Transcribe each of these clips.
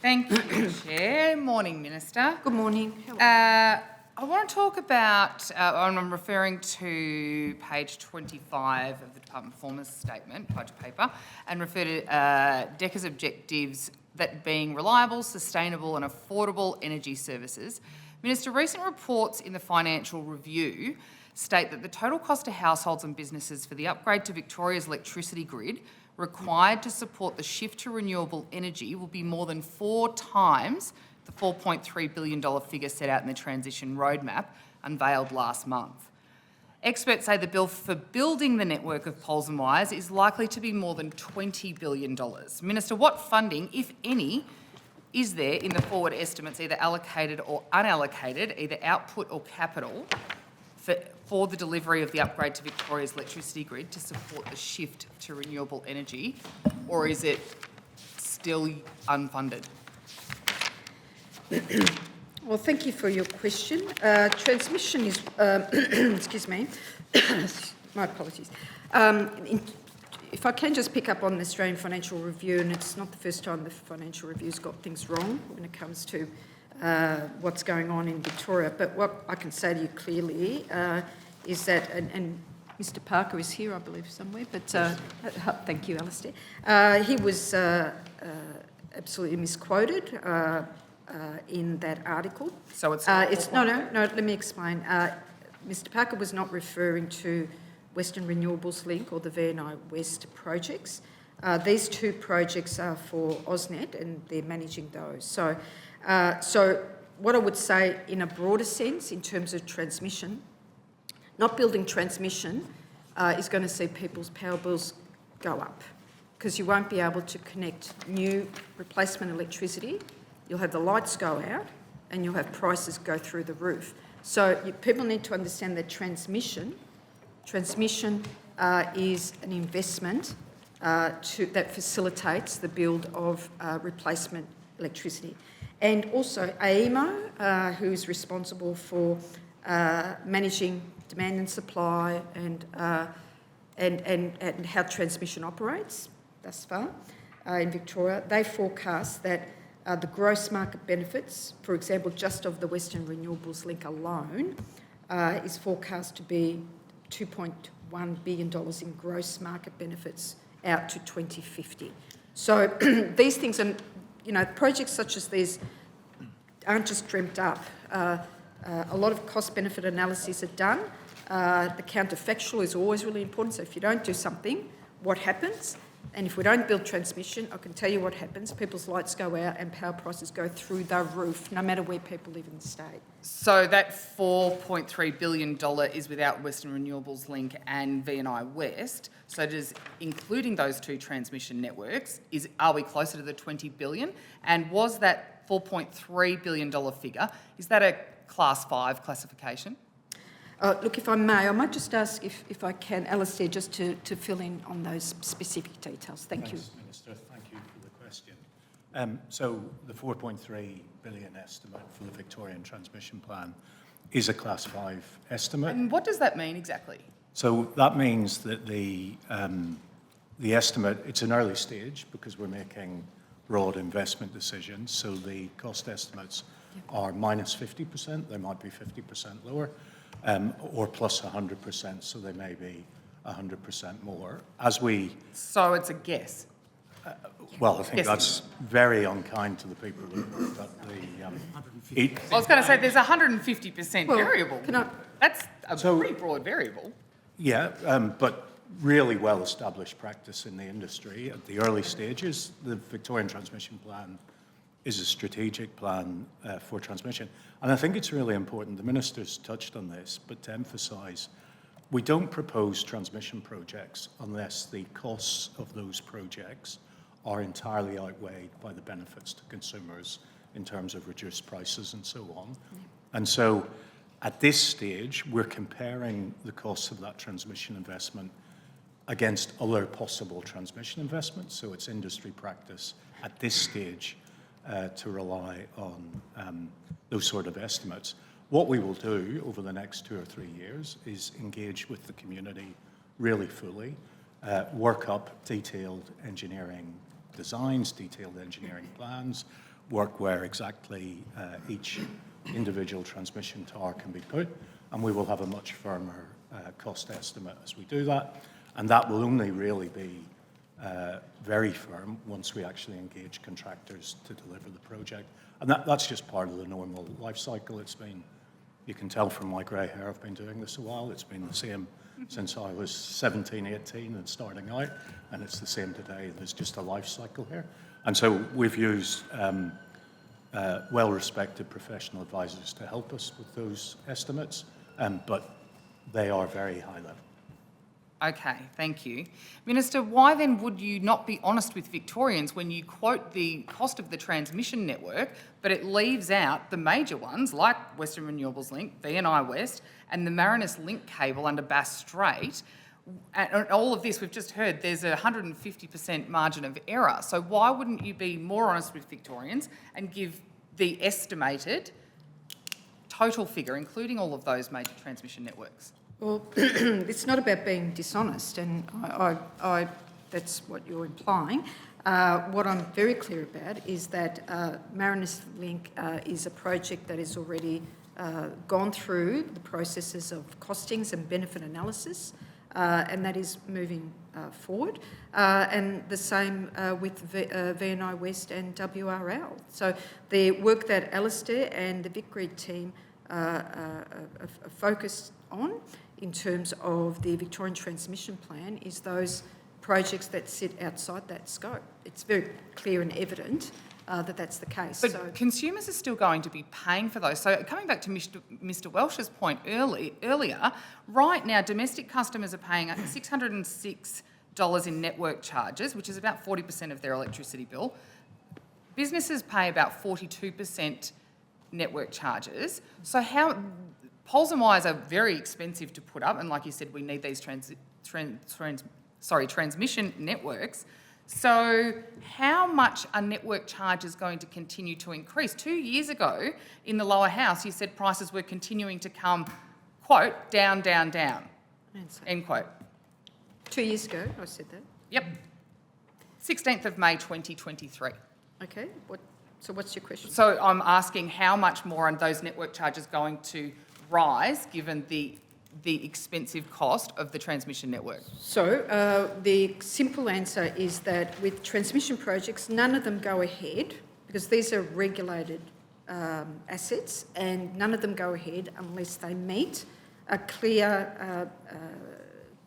Thank you, Chair. Morning, Minister. Good morning. I want to talk about, I'm referring to page 25 of the Department Performance Statement, budget paper, and refer to DECA's objectives that being reliable, sustainable and affordable energy services. Minister, recent reports in the Financial Review state that the total cost to households and businesses for the upgrade to Victoria's electricity grid required to support the shift to renewable energy will be more than 4 times the $4.3 billion figure set out in the transition roadmap unveiled last month. Experts say the bill for building the network of poles and wires is likely to be more than $20 billion. Minister, what funding, if any, is there in the forward estimates, either allocated or unallocated, either output or capital, for the delivery of the upgrade to Victoria's electricity grid to support the shift to renewable energy, or is it still unfunded? Well, thank you for your question. Transmission is, excuse me, my apologies. If I can just pick up on the Australian Financial Review, and it's not the first time the Financial Review's got things wrong when it comes to what's going on in Victoria, but what I can say to you clearly is that, and Mr Parker is here, I believe, somewhere, but thank you, Alistair. He was absolutely misquoted in that article. So it's no, let me explain. Mr Parker was not referring to Western Renewables Link or the VNI West projects. These two projects are for AusNet and they're managing those. So what I would say in a broader sense in terms of transmission, not building transmission is going to see people's power bills go up because you won't be able to connect new replacement electricity. You'll have the lights go out and you'll have prices go through the roof. So people need to understand that transmission is an investment that facilitates the build of replacement electricity. And also AEMO, who is responsible for managing demand and supply and how transmission operates thus far in Victoria, they forecast that the gross market benefits, for example, just of the Western Renewables Link alone, is forecast to be $2.1 billion in gross market benefits out to 2050. So these things, and projects such as these aren't just dreamt up. A lot of cost-benefit analyses are done. The counterfactual is always really important. So if you don't do something, what happens? And if we don't build transmission, I can tell you what happens. People's lights go out and power prices go through the roof, no matter where people live in the state. So that $4.3 billion is without Western Renewables Link and VNI West. So does, including those two transmission networks, are we closer to the $20 billion? And was that $4.3 billion figure, is that a Class 5 classification? Look, if I may, I might just ask if I can, Alistair, just to fill in on those specific details. Thank you. Minister. Thank you for the question. So the $4.3 billion estimate for the Victorian Transmission Plan is a Class 5 estimate. And what does that mean exactly? So that means that the estimate, it's an early stage because we're making broad investment decisions. So the cost estimates are minus 50%, they might be 50% lower. Or plus 100%, so they may be 100% more. So it's a guess? Well, I think that's very unkind to the people who looked at the... I was going to say there's 150% variable. That's a pretty broad variable. Yeah, but really well-established practice in the industry. At the early stages, the Victorian Transmission Plan is a strategic plan for transmission. And I think it's really important, the Minister's touched on this, but to emphasise, we don't propose transmission projects unless the costs of those projects are entirely outweighed by the benefits to consumers in terms of reduced prices and so on. And so at this stage, we're comparing the costs of that transmission investment against other possible transmission investments. So it's industry practice at this stage to rely on those sort of estimates. What we will do over the next 2 or 3 years is engage with the community really fully, work up detailed engineering designs, detailed engineering plans, work where exactly each individual transmission tower can be put, and we will have a much firmer cost estimate as we do that. And that will only really be very firm once we actually engage contractors to deliver the project. And that's just part of the normal life cycle. It's been, you can tell from my grey hair, I've been doing this a while. It's been the same since I was 17, 18 and starting out, and it's the same today. There's just a life cycle here. And so we've used well-respected professional advisors to help us with those estimates, but they are very high level. Okay, thank you. Minister, why then would you not be honest with Victorians when you quote the cost of the transmission network, but it leaves out the major ones like Western Renewables Link, VNI West, and the Marinus Link cable under Bass Strait? And all of this, we've just heard, there's a 150% margin of error. So why wouldn't you be more honest with Victorians and give the estimated total figure, including all of those major transmission networks? Well, it's not about being dishonest, and I that's what you're implying. What I'm very clear about is that Marinus Link is a project that has already gone through the processes of costings and benefit analysis, and that is moving forward. And the same with VNI West and WRL. So the work that Alistair and the VicGrid team are focused on in terms of the Victorian Transmission Plan is those projects that sit outside that scope. It's very clear and evident that that's the case. But consumers are still going to be paying for those. So coming back to Mr Welsh's point earlier, right now domestic customers are paying $606 in network charges, which is about 40% of their electricity bill. Businesses pay about 42% network charges. So how... Poles and wires are very expensive to put up, and like you said, we need these transmission networks. So how much are network charges going to continue to increase? 2 years ago, in the lower house, you said prices were continuing to come, quote, down, down, down, end quote. 2 years ago, I said that. Yep. 16th of May 2023. Okay, so what's your question? So I'm asking how much more are those network charges going to rise given the expensive cost of the transmission network? So the simple answer is that with transmission projects, none of them go ahead because these are regulated assets, and none of them go ahead unless they meet a clear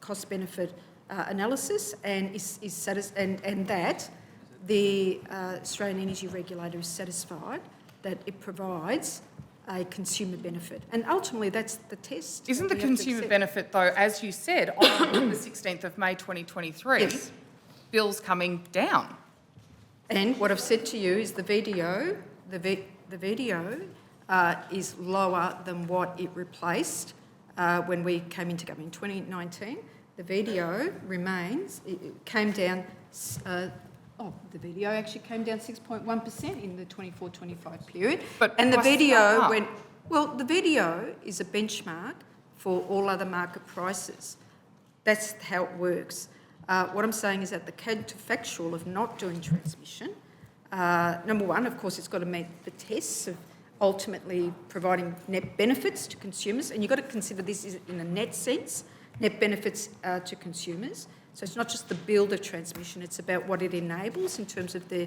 cost-benefit analysis and and that the Australian Energy Regulator is satisfied that it provides a consumer benefit. And ultimately, that's the test. Isn't the consumer benefit, though, as you said, on the 16th of May 2023, yes, bills coming down? And what I've said to you is the VDO is lower than what it replaced when we came into government in 2019. The VDO remains, it came down, the VDO actually came down 6.1% in the 24-25 period. And the VDO went, well, the VDO is a benchmark for all other market prices. That's how it works. What I'm saying is that the counterfactual of not doing transmission, number one, of course, it's got to meet the tests of ultimately providing net benefits to consumers. And you've got to consider this in a net sense, net benefits to consumers. So it's not just the build of transmission, it's about what it enables in terms of the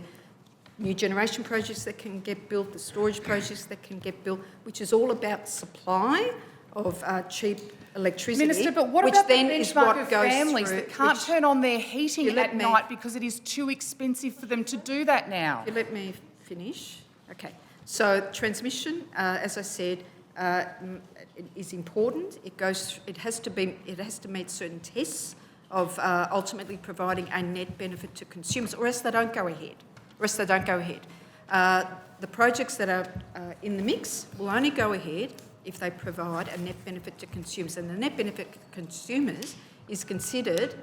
new generation projects that can get built, the storage projects that can get built, which is all about supply of cheap electricity. Minister, but what about the benchmark of families that can't turn on their heating at night because it is too expensive for them to do that now? You let me finish. Okay. So transmission, as I said, is important. It has to meet certain tests of ultimately providing a net benefit to consumers, or else they don't go ahead. The projects that are in the mix will only go ahead if they provide a net benefit to consumers. And the net benefit to consumers is considered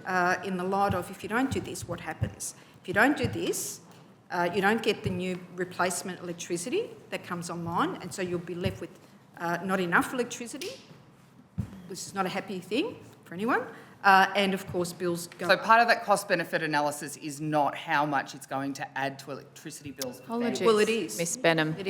in the light of, if you don't do this, what happens? If you don't do this, you don't get the new replacement electricity that comes online, and so you'll be left with not enough electricity, which is not a happy thing for anyone. and of course bills go So up. part of that cost-benefit analysis is not how much it's going to add to electricity bills. Apologies, Well, it is. Miss Benham. It